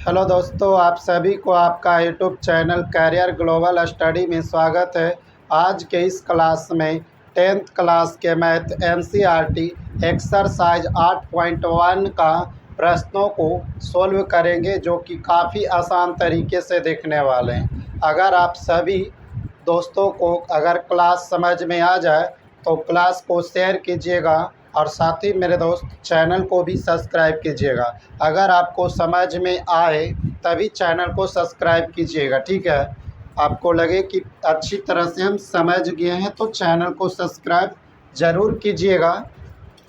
Hello दोस्तों, आप सभी को आपका YouTube channel Career Global Study में स्वागत है। आज के इस क्लास में 10th क्लास के मैथ एनसीईआरटी एक्सरसाइज 8.1 का प्रश्नों को सोल्व करेंगे, जो कि काफ़ी आसान तरीके से देखने वाले हैं। अगर आप सभी दोस्तों को अगर क्लास समझ में आ जाए तो क्लास को शेयर कीजिएगा और साथ ही मेरे दोस्त चैनल को भी सब्सक्राइब कीजिएगा। अगर आपको समझ में आए तभी चैनल को सब्सक्राइब कीजिएगा, ठीक है। आपको लगे कि अच्छी तरह से हम समझ गए हैं तो चैनल को सब्सक्राइब ज़रूर कीजिएगा,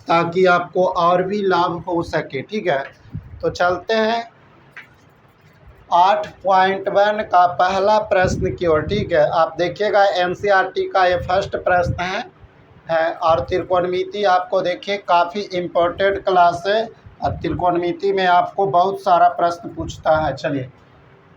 ताकि आपको और भी लाभ हो सके, ठीक है। तो चलते हैं 8.1 का पहला प्रश्न की ओर, ठीक है। आप देखिएगा एनसीईआरटी का ये फर्स्ट प्रश्न है और त्रिकोणमिति आपको देखिए काफ़ी इम्पोर्टेंट क्लास है और त्रिकोणमिति में आपको बहुत सारा प्रश्न पूछता है। चलिए,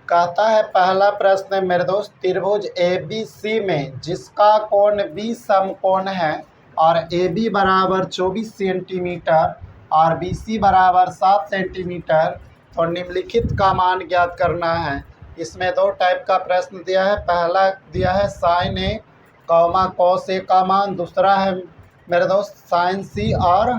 कहता है पहला प्रश्न है मेरे दोस्त, त्रिभुज ए बी सी में जिसका कोण बी समकोण है और ए बी बराबर 24 सेंटीमीटर और बी सी बराबर 7 सेंटीमीटर, तो निम्नलिखित का मान ज्ञात करना है। इसमें दो टाइप का प्रश्न दिया है। पहला दिया है sign A comma cos A का मान, दूसरा है मेरे दोस्त साइन सी और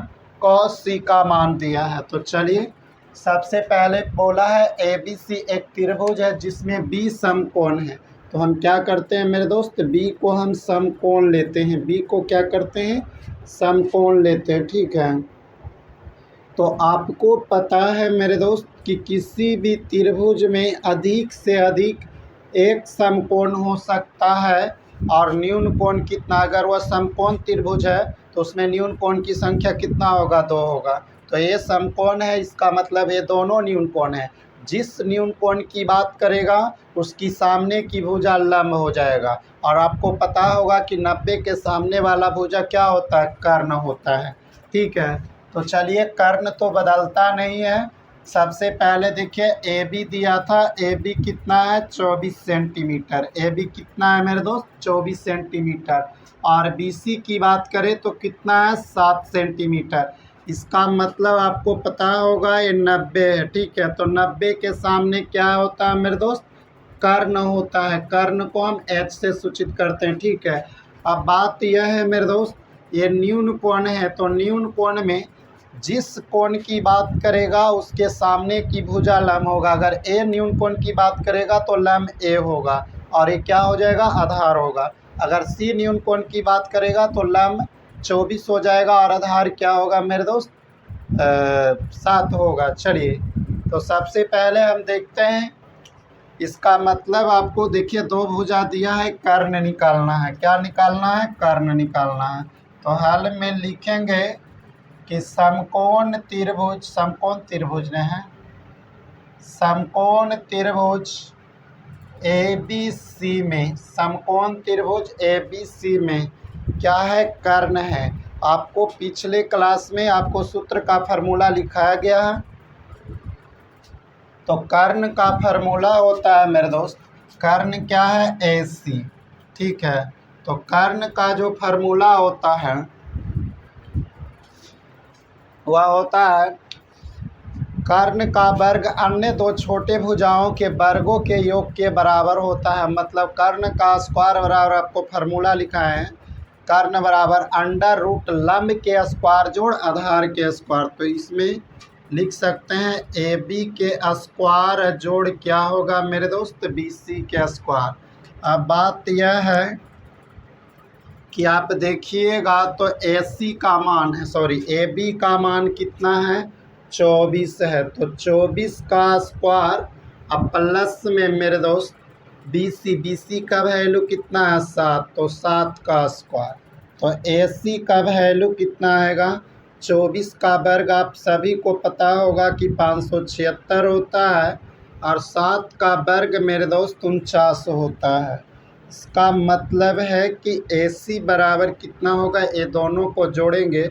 कॉस सी का मान दिया है। तो चलिए, सबसे पहले बोला है ए बी सी एक त्रिभुज है जिसमें बी समकोण है। तो हम क्या करते हैं मेरे दोस्त, बी को हम समकोण लेते हैं, बी को क्या करते हैं, समकोण लेते हैं, ठीक है। तो आपको पता है मेरे दोस्त कि किसी भी त्रिभुज में अधिक से अधिक एक समकोण हो सकता है और न्यून कोण कितना, अगर वह समकोण त्रिभुज है तो उसमें न्यून कोण की संख्या कितना होगा, 2 होगा। तो ये समकोण है, इसका मतलब ये दोनों न्यून कोण है। जिस न्यून कोण की बात करेगा उसकी सामने की भुजा लंब हो जाएगा। और आपको पता होगा कि 90 के सामने वाला भुजा क्या होता है, कर्ण होता है, ठीक है। तो चलिए, कर्ण तो बदलता नहीं है। सबसे पहले देखिए ए बी दिया था, ए बी कितना है, 24 सेंटीमीटर। ए बी कितना है मेरे दोस्त, 24 सेंटीमीटर। और बी सी की बात करें तो कितना है, 7 सेंटीमीटर। इसका मतलब आपको पता होगा ये 90 है, ठीक है। तो 90 के सामने क्या होता है मेरे दोस्त, कर्ण होता है। कर्ण को हम एच से सूचित करते हैं, ठीक है। अब बात यह है मेरे दोस्त, ये न्यून कोण है, तो न्यून कोण में जिस कोण की बात करेगा उसके सामने की भुजा लंब होगा। अगर ए न्यून कोण की बात करेगा तो लंब ए होगा और ये क्या हो जाएगा, आधार होगा। अगर सी न्यून कोण की बात करेगा तो लंब 24 हो जाएगा और आधार क्या होगा मेरे दोस्त, 7 होगा। चलिए, तो सबसे पहले हम देखते हैं, इसका मतलब आपको देखिए दो भुजा दिया है, कर्ण निकालना है। क्या निकालना है, कर्ण निकालना है। तो हल में लिखेंगे कि समकोण त्रिभुज ने है, समकोण त्रिभुज ए बी सी में, समकोण त्रिभुज ए बी सी में क्या है, कर्ण है। आपको पिछले क्लास में आपको सूत्र का फार्मूला लिखाया गया है। तो कर्ण का फार्मूला होता है मेरे दोस्त, कर्ण क्या है, ए सी, ठीक है। तो कर्ण का जो फार्मूला होता है वह होता है कर्ण का वर्ग अन्य दो छोटे भुजाओं के वर्गों के योग के बराबर होता है। मतलब कर्ण का स्क्वायर बराबर, आपको फार्मूला लिखा है, कर्ण बराबर अंडर रूट लंब के स्क्वायर जोड़ आधार के स्क्वायर। तो इसमें लिख सकते हैं ए बी के स्क्वायर जोड़ क्या होगा मेरे दोस्त, बी सी के स्क्वायर। अब बात यह है कि आप देखिएगा तो ए सी का मान है, सॉरी ए बी का मान कितना है, 24 है। तो 24 का स्क्वायर अब प्लस में मेरे दोस्त बी सी का वैल्यू कितना है, 7, तो 7 का स्क्वायर। तो ए सी का वैल्यू कितना आएगा, 24 का वर्ग आप सभी को पता होगा कि 576 होता है और 7 का वर्ग मेरे दोस्त 49 होता है। इसका मतलब है कि ए सी बराबर कितना होगा, ये दोनों को जोड़ेंगे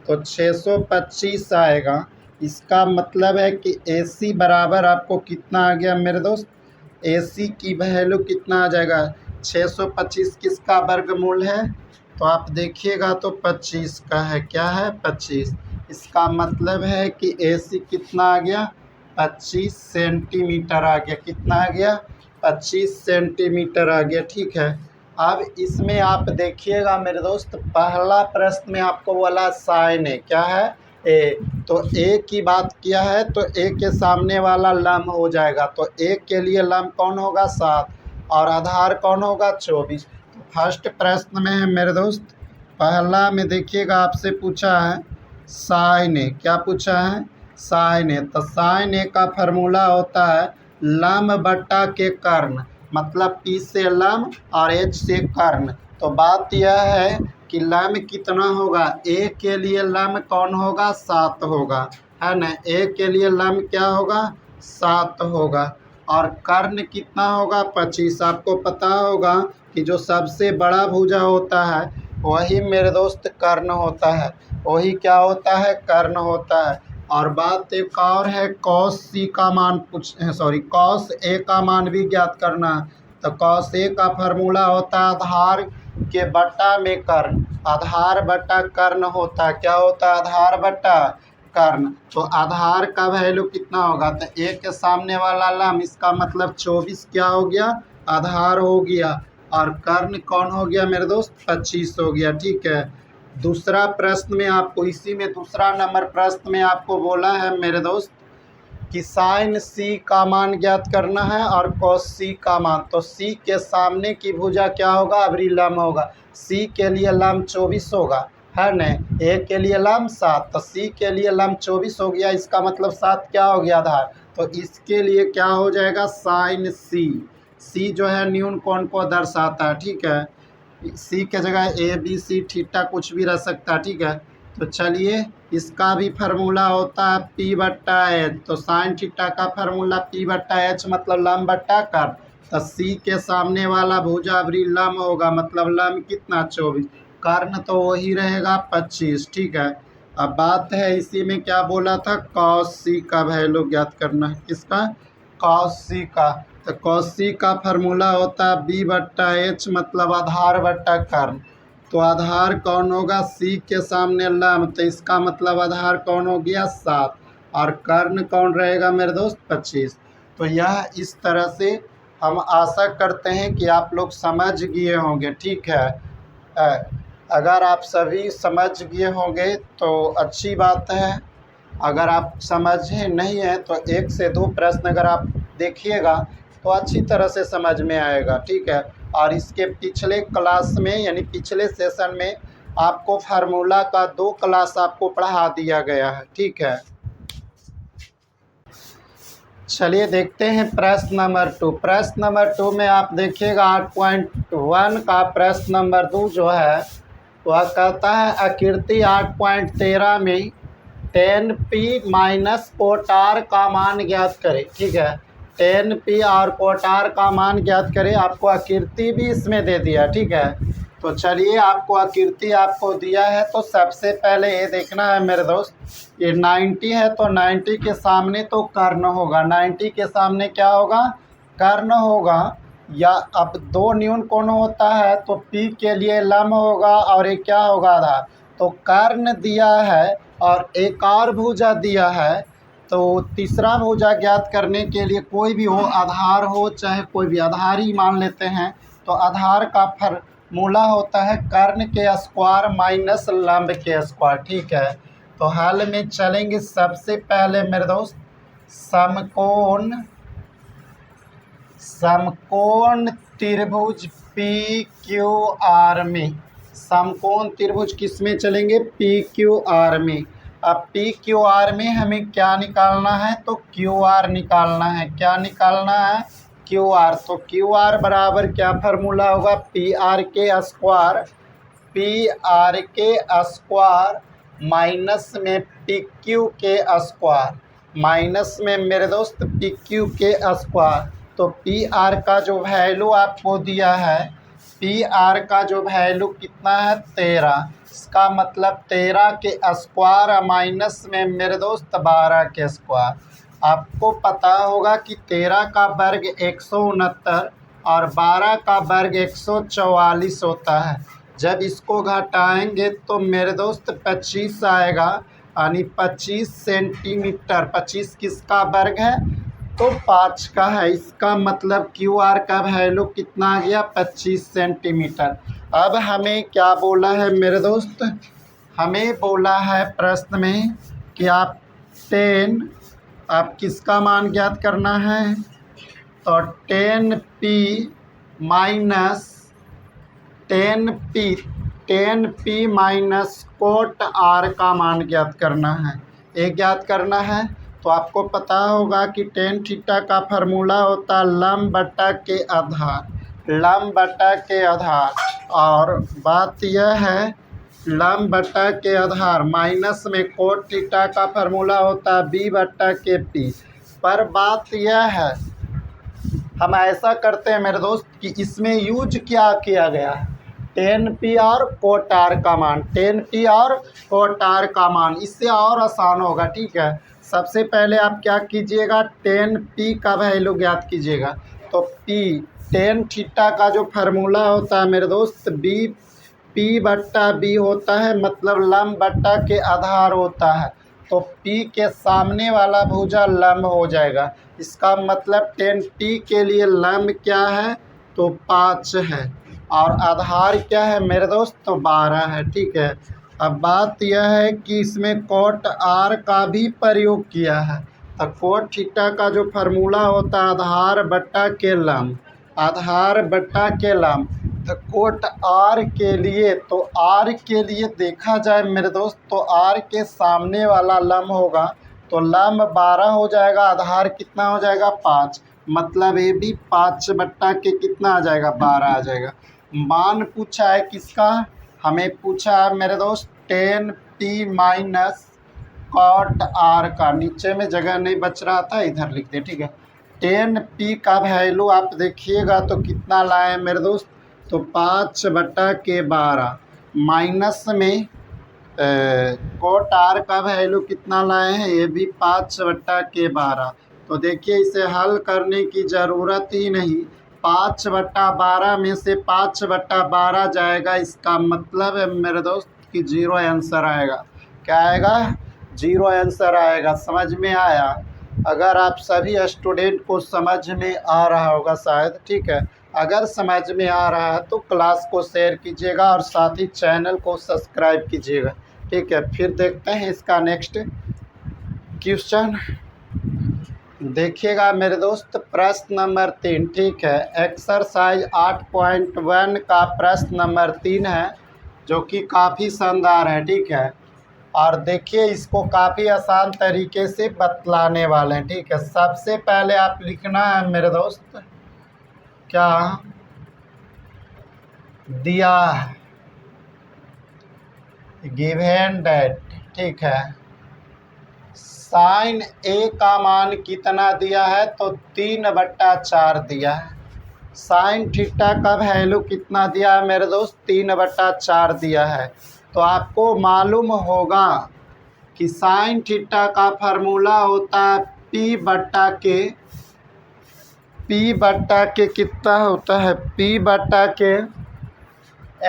तो 625 आएगा। इसका मतलब है कि ए सी बराबर आपको कितना आ गया मेरे दोस्त, ए सी की वैल्यू कितना आ जाएगा, 625 किसका वर्गमूल है, तो आप देखिएगा तो 25 का है, क्या है, 25। इसका मतलब है कि ए सी कितना आ गया, 25 सेंटीमीटर आ गया। कितना आ गया? 25 सेंटीमीटर आ गया। ठीक है, अब इसमें आप देखिएगा मेरे दोस्त, पहला प्रश्न में आपको बोला साइन ए, क्या है? ए। तो ए की बात किया है तो ए के सामने वाला लम्ब हो जाएगा। तो ए के लिए लम्ब कौन होगा? 7, और आधार कौन होगा? 24। तो फर्स्ट प्रश्न में है मेरे दोस्त, पहला में देखिएगा आपसे पूछा है साइन ए। क्या पूछा है? साइन ए। तो साइन ए का फार्मूला होता है लम्ब बट्टा के कर्ण, मतलब पी से लम्ब और एच से कर्ण। तो बात यह है कि लम्ब कितना होगा? ए के लिए लम्ब कौन होगा? 7 होगा, है ना। ए के लिए लम्ब क्या होगा? 7 होगा। और कर्ण कितना होगा? 25। आपको पता होगा कि जो सबसे बड़ा भुजा होता है वही मेरे दोस्त कर्ण होता है, वही क्या होता है? कर्ण होता है। और बात एक और है, कॉस सी का मान कॉस ए का मान भी ज्ञात करना है। तो कॉस ए का फार्मूला होता है आधार के बट्टा में कर्ण, आधार बट्टा कर्ण होता है। क्या होता है? आधार बट्टा कर्ण। तो आधार का वैल्यू कितना होगा? तो ए के सामने वाला लम्ब, इसका मतलब 24 क्या हो गया? आधार हो गया। और कर्ण कौन हो गया मेरे दोस्त? 25 हो गया। ठीक है, दूसरा प्रश्न में आपको, इसी में दूसरा नंबर प्रश्न में आपको बोला है मेरे दोस्त कि साइन सी का मान ज्ञात करना है और कॉस सी का मान। तो सी के सामने की भुजा क्या होगा? अभिलम्ब होगा। सी के लिए लम्ब 24 होगा, है न। ए के लिए लम्ब 7, तो सी के लिए लम्ब 24 हो गया, इसका मतलब 7 क्या हो गया? आधार। तो इसके लिए क्या हो जाएगा? साइन सी। सी जो है न्यून कोण को दर्शाता है। ठीक है, सी के जगह ए बी सी थीटा कुछ भी रह सकता है। ठीक है, तो चलिए, इसका भी फार्मूला होता है पी बट्टा एच। तो साइन थीटा का फार्मूला पी बट्टा एच, मतलब लम्ब बट्टा कर्ण। तो सी के सामने वाला भुजा अभिलम्ब होगा, मतलब लम्ब कितना? 24। कर्ण तो वही रहेगा 25। ठीक है, अब बात है इसी में क्या बोला था? कॉस सी का वैल्यू ज्ञात करना है। किसका? कॉस सी का। तो कॉस सी का फार्मूला होता है बी बट्टा एच, मतलब आधार बट्टा कर्ण। तो आधार कौन होगा? सी के सामने लम्ब, तो इसका मतलब आधार कौन हो गया? 7, और कर्ण कौन रहेगा मेरे दोस्त? 25। तो यह इस तरह से हम आशा करते हैं कि आप लोग समझ गए होंगे। ठीक है, अगर आप सभी समझ गए होंगे तो अच्छी बात है। अगर आप समझे नहीं है तो 1 से 2 प्रश्न अगर आप देखिएगा तो अच्छी तरह से समझ में आएगा। ठीक है, और इसके पिछले क्लास में, यानी पिछले सेशन में आपको फार्मूला का 2 क्लास आपको पढ़ा दिया गया है। ठीक है, चलिए देखते हैं प्रश्न नंबर 2। प्रश्न नंबर 2 में आप देखिएगा 8.1 का प्रश्न नंबर 2 जो है वह कहता है आकृति 8.13 में 10p माइनस कोटार का मान ज्ञात करें। ठीक है, 10p और कोटार का मान ज्ञात करें। आपको आकृति भी इसमें दे दिया। ठीक है, तो चलिए, आपको आकृति आपको दिया है तो सबसे पहले ये देखना है मेरे दोस्त, ये 90 है तो 90 के सामने तो कर्ण होगा। 90 के सामने क्या होगा? कर्ण होगा। या अब 2 न्यून कोण होता है तो P के लिए लम्ब होगा और ये क्या होगा? आधार। तो कर्ण दिया है और एक और भुजा दिया है, तो तीसरा भुजा ज्ञात करने के लिए कोई भी हो, आधार हो चाहे कोई भी, आधार ही मान लेते हैं। तो आधार का फार्मूला होता है कर्ण के स्क्वायर माइनस लंब के स्क्वायर। ठीक है, तो हल में चलेंगे। सबसे पहले मेरे दोस्त समकोण त्रिभुज पी क्यू आर में, समकोण त्रिभुज किस में चलेंगे? पी क्यू आर में। अब पी क्यू आर में हमें क्या निकालना है? तो क्यू आर निकालना है। क्या निकालना है? Q R. तो क्यू आर बराबर क्या फार्मूला होगा? पी आर के स्क्वायर माइनस में पी क्यू के स्क्वायर, माइनस में मेरे दोस्त पी क्यू के स्क्वायर। तो पी आर का जो वैल्यू आपको दिया है, पी आर का जो वैल्यू कितना है? 13। इसका मतलब 13 के स्क्वायर माइनस में मेरे दोस्त 12 के स्क्वायर। आपको पता होगा कि 13 का वर्ग 169 और 12 का वर्ग 144 होता है। जब इसको घटाएंगे तो मेरे दोस्त 25 आएगा। यानी 25 सेंटीमीटर। 25 किसका वर्ग है? तो 5 का है। इसका मतलब क्यू आर का वैल्यू कितना आ गया? 25 सेंटीमीटर। अब हमें क्या बोला है मेरे दोस्त? हमें बोला है प्रश्न में कि आप 10, आप किसका मान ज्ञात करना है? तो 10p minus 10p minus cot are का मान ज्ञात करना है। ये ज्ञात करना है तो आपको पता होगा कि टेन थीटा का फार्मूला होता है लंब बटा के आधार, लंब बटा के आधार। और बात यह है लंब बटा के आधार माइनस में कोट थीटा का फार्मूला होता है बी बटा के पी। पर बात यह है हम ऐसा करते हैं मेरे दोस्त कि इसमें यूज क्या किया गया है? 10p और कोट आर का मान, 10p और कोट आर का मान, इससे और आसान होगा। ठीक है, सबसे पहले आप क्या कीजिएगा? 10p का वैल्यू ज्ञात कीजिएगा। तो p टेन थीटा का जो फार्मूला होता है मेरे दोस्त p बट्टा b होता है, मतलब लंब बट्टा के आधार होता है। तो p के सामने वाला भुजा लंब हो जाएगा। इसका मतलब 10p के लिए लंब क्या है? तो 5 है और आधार क्या है मेरे दोस्त? तो 12 है। ठीक है, अब बात यह है कि इसमें कोट आर का भी प्रयोग किया है। तो कोट थीटा का जो फार्मूला होता है आधार बट्टा के लंब, आधार बट्टा के लंब। तो कोट आर के लिए, तो आर के लिए देखा जाए मेरे दोस्त तो आर के सामने वाला लंब होगा तो लंब 12 हो जाएगा, आधार कितना हो जाएगा? 5। मतलब ये भी 5 बट्टा के कितना आ जाएगा? 12 आ जाएगा। मान पूछा है किसका? हमें पूछा है मेरे दोस्त 10p माइनस कॉट आर का। नीचे में जगह नहीं बच रहा था, इधर लिख दे। ठीक है, 10p का वैल्यू आप देखिएगा तो कितना लाए मेरे दोस्त? तो 5 बट्टा के 12 माइनस में कोट आर का वैल्यू कितना लाए हैं? ये भी 5 बट्टा के 12। तो देखिए इसे हल करने की ज़रूरत ही नहीं, 5 बट्टा 12 में से 5 बट्टा 12 जाएगा। इसका मतलब है मेरे दोस्त कि 0 आंसर आएगा। क्या आएगा? 0 आंसर आएगा। समझ में आया? अगर आप सभी स्टूडेंट को समझ में आ रहा होगा शायद। ठीक है, अगर समझ में आ रहा है तो क्लास को शेयर कीजिएगा और साथ ही चैनल को सब्सक्राइब कीजिएगा। ठीक है, फिर देखते हैं इसका नेक्स्ट क्वेश्चन। देखिएगा मेरे दोस्त प्रश्न नंबर 3। ठीक है, एक्सरसाइज 8.1 का प्रश्न नंबर 3 है जो कि काफ़ी शानदार है। ठीक है, और देखिए इसको काफ़ी आसान तरीके से बतलाने वाले हैं। ठीक है, सबसे पहले आप लिखना है मेरे दोस्त क्या दिया है, गिवन दैट। ठीक है, साइन ए का मान कितना दिया है? तो 3/4 दिया है। साइन थीटा का वैल्यू कितना दिया है मेरे दोस्त? 3/4 दिया है। तो आपको मालूम होगा कि साइन थीटा का फार्मूला होता है P बट्टा के कितना होता है? P बट्टा के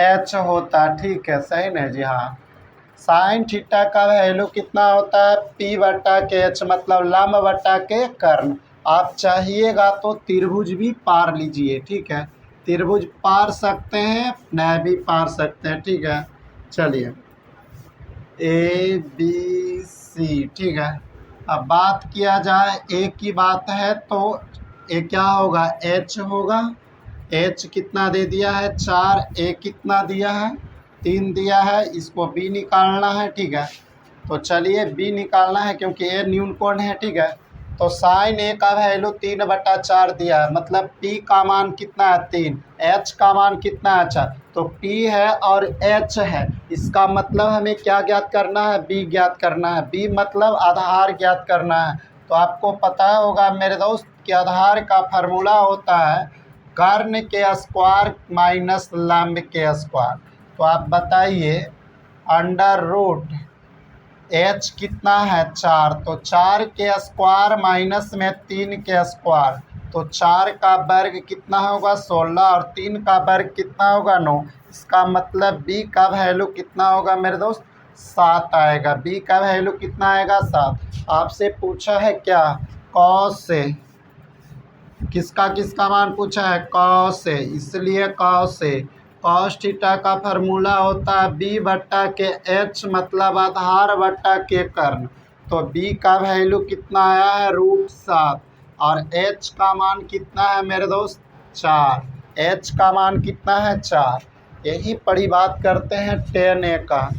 H होता है। ठीक है, सही ना जी? हाँ, साइन थीटा का वैल्यू कितना होता है? P बट्टा के H, मतलब लंब बट्टा के कर्ण। आप चाहिएगा तो त्रिभुज भी पार लीजिए। ठीक है, त्रिभुज पार सकते हैं, न्याय भी पार सकते हैं। ठीक है, चलिए ABC। ठीक है, अब बात किया जाए ए की बात है तो ए क्या होगा? H होगा। H कितना दे दिया है? 4। ए कितना दिया है? 3 दिया है। इसको B निकालना है। ठीक है, तो चलिए B निकालना है क्योंकि ए न्यून कोण है। ठीक है, तो साइन ए का वैल्यू 3/4 दिया है, मतलब P का मान कितना है? 3। H का मान कितना है? 4। तो P है और H है, इसका मतलब हमें क्या ज्ञात करना है? B ज्ञात करना है। B मतलब आधार ज्ञात करना है। तो आपको पता होगा मेरे दोस्त कि आधार का फार्मूला होता है कर्ण के स्क्वायर माइनस लंब के स्क्वायर। तो आप बताइए अंडर रूट H कितना है? 4। तो 4 के स्क्वायर माइनस में 3 के स्क्वायर, तो 4 का वर्ग कितना होगा? 16 और 3 का वर्ग कितना होगा? 9। इसका मतलब B का वैल्यू कितना होगा मेरे दोस्त? 7 आएगा। बी का वैल्यू कितना आएगा 7। आपसे पूछा है क्या कॉस से, किसका किसका मान पूछा है कॉस से, इसलिए कॉस से कॉस थीटा का फार्मूला होता है बी बट्टा के एच मतलब आधार बट्टा के कर्ण। तो बी का वैल्यू कितना आया है √7 और एच का मान कितना है मेरे दोस्त 4। एच का मान कितना है 4। यही पढ़ी बात करते हैं tan a का।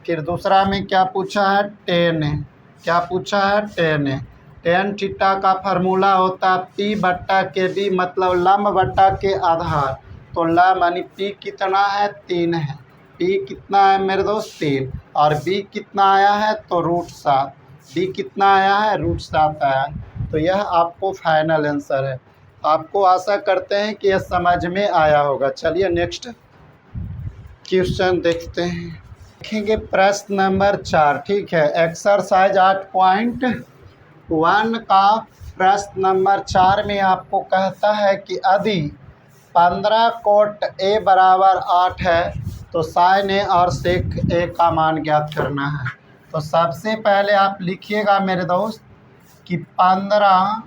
फिर दूसरा में क्या पूछा है tan a, क्या पूछा है tan a। tan थीटा का फार्मूला होता है पी बट्टा के बी मतलब लंब बट्टा के आधार। तो लंब यानी पी कितना है 3 है, पी कितना है मेरे दोस्त 3 और बी कितना आया है तो √7। बी कितना आया है √7 आया है। तो यह आपको फाइनल आंसर है। आपको आशा करते हैं कि यह समझ में आया होगा। चलिए नेक्स्ट क्वेश्चन देखते हैं। देखेंगे प्रश्न नंबर 4, ठीक है। एक्सरसाइज 8.1 का प्रश्न नंबर 4 में आपको कहता है कि यदि 15 कोट a बराबर 8 है तो साइन a और सेक a का मान ज्ञात करना है। तो सबसे पहले आप लिखिएगा मेरे दोस्त कि 15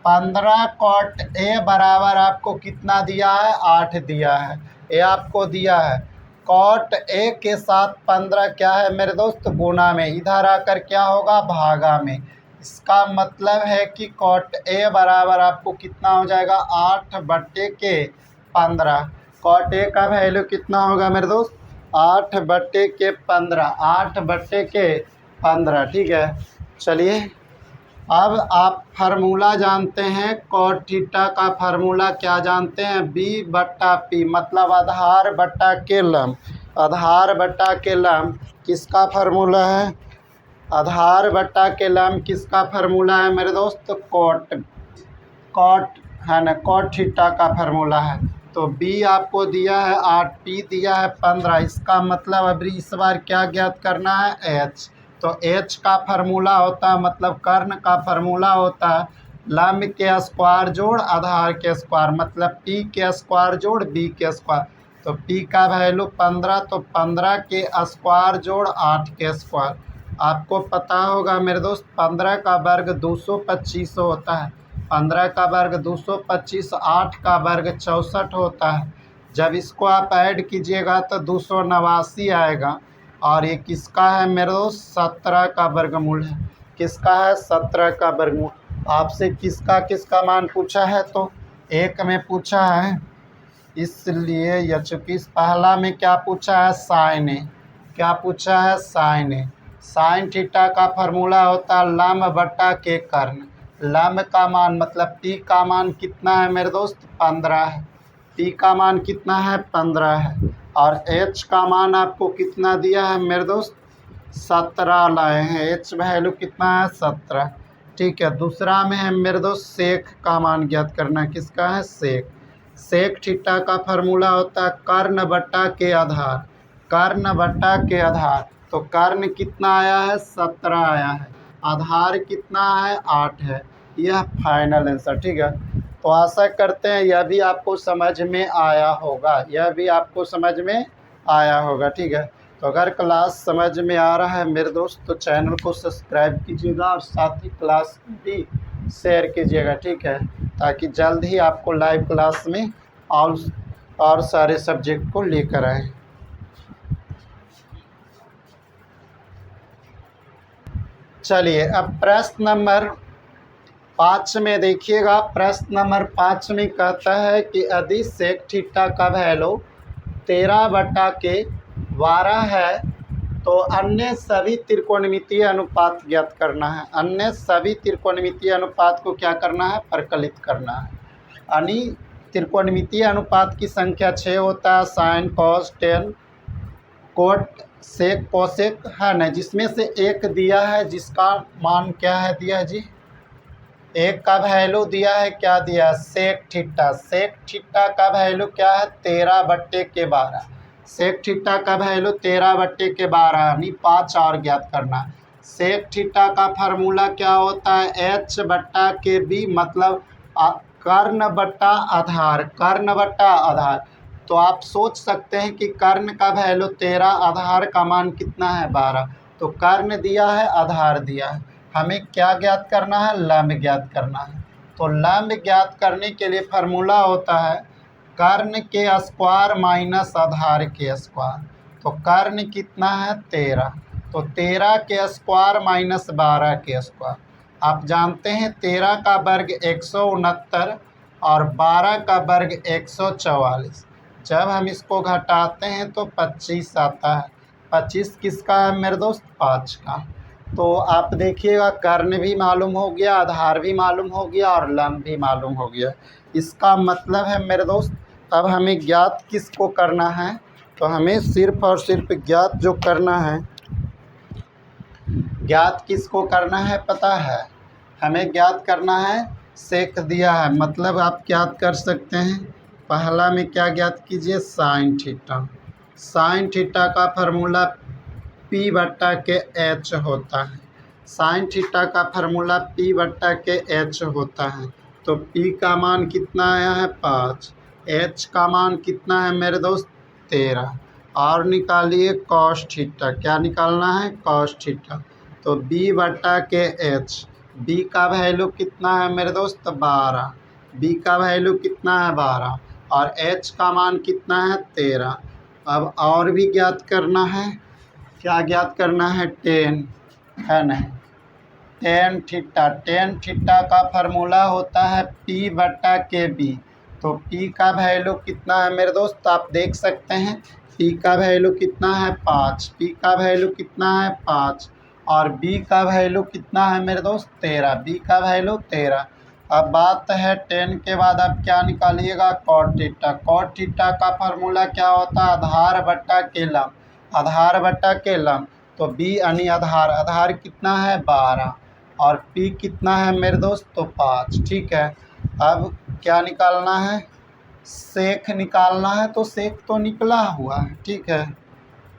कोट a बराबर आपको कितना दिया है 8 दिया है, a आपको दिया है। कोट a के साथ 15 क्या है मेरे दोस्त गुना में, इधर आकर क्या होगा भागा में। इसका मतलब है कि कोट a बराबर आपको कितना हो जाएगा 8/15। कोट a का वैल्यू कितना होगा मेरे दोस्त 8/15, 8/15, ठीक है। चलिए अब आप फार्मूला जानते हैं कोट थीटा का फार्मूला क्या जानते हैं बी बट्टा पी मतलब आधार बट्टा के लंब। आधार बट्टा के लंब किसका फार्मूला है, आधार बट्टा के लंब किसका फार्मूला है मेरे दोस्त कोट है ना, कोट थीटा का फार्मूला है। तो बी आपको दिया है 8, पी दिया है 15। इसका मतलब अब इस बार क्या ज्ञात करना है एच। तो एच का फार्मूला होता है मतलब कर्ण का फार्मूला होता है लंब के स्क्वायर जोड़ आधार के स्क्वायर मतलब पी के स्क्वायर जोड़ बी के स्क्वायर। तो पी का वैल्यू 15 तो 15 के स्क्वायर जोड़ 8 के स्क्वायर। आपको पता होगा मेरे दोस्त 15 का वर्ग 225 होता है, 15 का वर्ग 225, 8 का वर्ग 64 होता है। जब इसको आप ऐड कीजिएगा तो 289 आएगा। और ये किसका है मेरे दोस्त 17 का वर्गमूल है। किसका है 17 का वर्गमूल। आपसे किसका किसका मान पूछा है तो एक में पूछा है, इसलिए यह चूँकि पहला में क्या पूछा है साइन ए, क्या पूछा है साइन ए। साइन थीटा का फार्मूला होता है लंब बट्टा के कर्ण। लंब का मान मतलब पी का मान कितना है मेरे दोस्त 15 है, पी का मान कितना है 15 है। और एच का मान आपको कितना दिया है मेरे दोस्त 17 लाए हैं, एच वैल्यू कितना है 17, ठीक है। दूसरा में है मेरे दोस्त सेक का मान ज्ञात करना है, किसका है सेक। सेक थीटा का फार्मूला होता है कर्ण बट्टा के आधार, कर्ण बट्टा के आधार। तो कर्ण कितना आया है 17 आया है, आधार कितना है 8 है। यह फाइनल आंसर, ठीक है। तो आशा करते हैं यह भी आपको समझ में आया होगा, यह भी आपको समझ में आया होगा, ठीक है। तो अगर क्लास समझ में आ रहा है मेरे दोस्त तो चैनल को सब्सक्राइब कीजिएगा और साथ ही क्लास भी शेयर कीजिएगा, ठीक है, ताकि जल्द ही आपको लाइव क्लास में और सारे सब्जेक्ट को लेकर आए। चलिए अब प्रश्न नंबर 5 में देखिएगा। प्रश्न नंबर 5 में कहता है कि यदि सेक थीटा का वैल्यू 13/12 है तो अन्य सभी त्रिकोणमितीय अनुपात ज्ञात करना है। अन्य सभी त्रिकोणमितीय अनुपात को क्या करना है परिकलित करना है। यानी त्रिकोणमितीय अनुपात की संख्या 6 होता है, sine cos tan cot sec cosec है ना, जिसमें से एक दिया है जिसका मान क्या है दिया है जी, एक का वैल्यू दिया है क्या दिया है सेक थीटा। सेक थीटा का वैल्यू क्या है 13/12। सेक थीटा का वैल्यू 13/12 यानी 5 और ज्ञात करना। सेक थीटा का फार्मूला क्या होता है एच बट्टा के बी मतलब कर्ण बट्टा आधार, कर्ण बट्टा आधार। तो आप सोच सकते हैं कि कर्ण का वैल्यू 13, आधार का मान कितना है 12। तो कर्ण दिया है, आधार दिया है, हमें क्या ज्ञात करना है, लंब ज्ञात करना है। तो लंब ज्ञात करने के लिए फार्मूला होता है कर्ण के स्क्वायर माइनस आधार के स्क्वायर। तो कर्ण कितना है 13, तो 13 के स्क्वायर माइनस 12 के स्क्वायर। आप जानते हैं 13 का वर्ग 169 और 12 का वर्ग 144। जब हम इसको घटाते हैं तो 25 आता है। 25 किसका है मेरे दोस्त, 5 का। तो आप देखिएगा कर्ण भी मालूम हो गया, आधार भी मालूम हो गया और लंब भी मालूम हो गया। इसका मतलब है मेरे दोस्त अब हमें ज्ञात किसको करना है, तो हमें सिर्फ और सिर्फ ज्ञात जो करना है, ज्ञात किसको करना है पता है, हमें ज्ञात करना है सेक दिया है, मतलब आप ज्ञात कर सकते हैं। पहला में क्या ज्ञात कीजिए, साइन थीटा। साइन थीटा का फार्मूला P बट्टा के H होता है। साइन थीटा का फार्मूला P बट्टा के H होता है। तो P का मान कितना आया है 5, H का मान कितना है मेरे दोस्त 13। और निकालिए कॉस थीटा, क्या निकालना है कॉस थीटा। तो B बट्टा के H, B का वैल्यू कितना है मेरे दोस्त 12, B का वैल्यू कितना है 12 और H का मान कितना है 13। अब और भी ज्ञात करना है, क्या ज्ञात करना है, टेन है नहीं, टेन थीटा। टेन थीटा का फार्मूला होता है P बट्टा के B। तो P का वैल्यू कितना है मेरे दोस्त, आप देख सकते हैं P का वैल्यू कितना है 5, P का वैल्यू कितना है 5 और B का वैल्यू कितना है मेरे दोस्त 13, B का वैल्यू 13। अब बात है 10 के बाद आप क्या निकालिएगा, कॉट थीटा। कॉट थीटा का फार्मूला क्या होता है, आधार बट्टा के लंब, आधार बट्टा के लंब। तो B यानी आधार, आधार कितना है 12 और P कितना है मेरे दोस्त तो 5। ठीक है, अब क्या निकालना है, सेक निकालना है। तो सेक तो निकला हुआ है, ठीक है,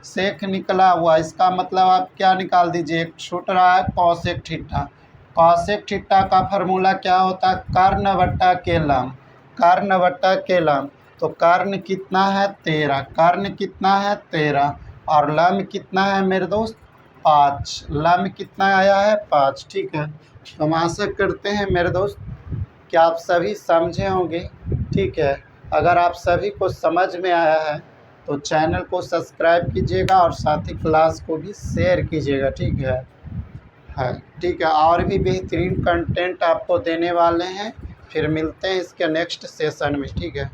सेक निकला हुआ, इसका मतलब आप क्या निकाल दीजिए, एक छूट रहा है कॉसेक थीटा। कॉसेक थीटा का फार्मूला क्या होता है, कर्ण बट्टा के लंब, कर्ण बट्टा के लंब। तो कर्ण कितना है 13, कर्ण कितना है 13 और लंब कितना है मेरे दोस्त 5, लंब कितना आया है 5। ठीक है, तो हम आशा करते हैं मेरे दोस्त कि आप सभी समझे होंगे। ठीक है, अगर आप सभी को समझ में आया है तो चैनल को सब्सक्राइब कीजिएगा और साथ ही क्लास को भी शेयर कीजिएगा। ठीक है, ठीक है, और भी बेहतरीन कंटेंट आपको देने वाले हैं। फिर मिलते हैं इसके नेक्स्ट सेशन में। ठीक है।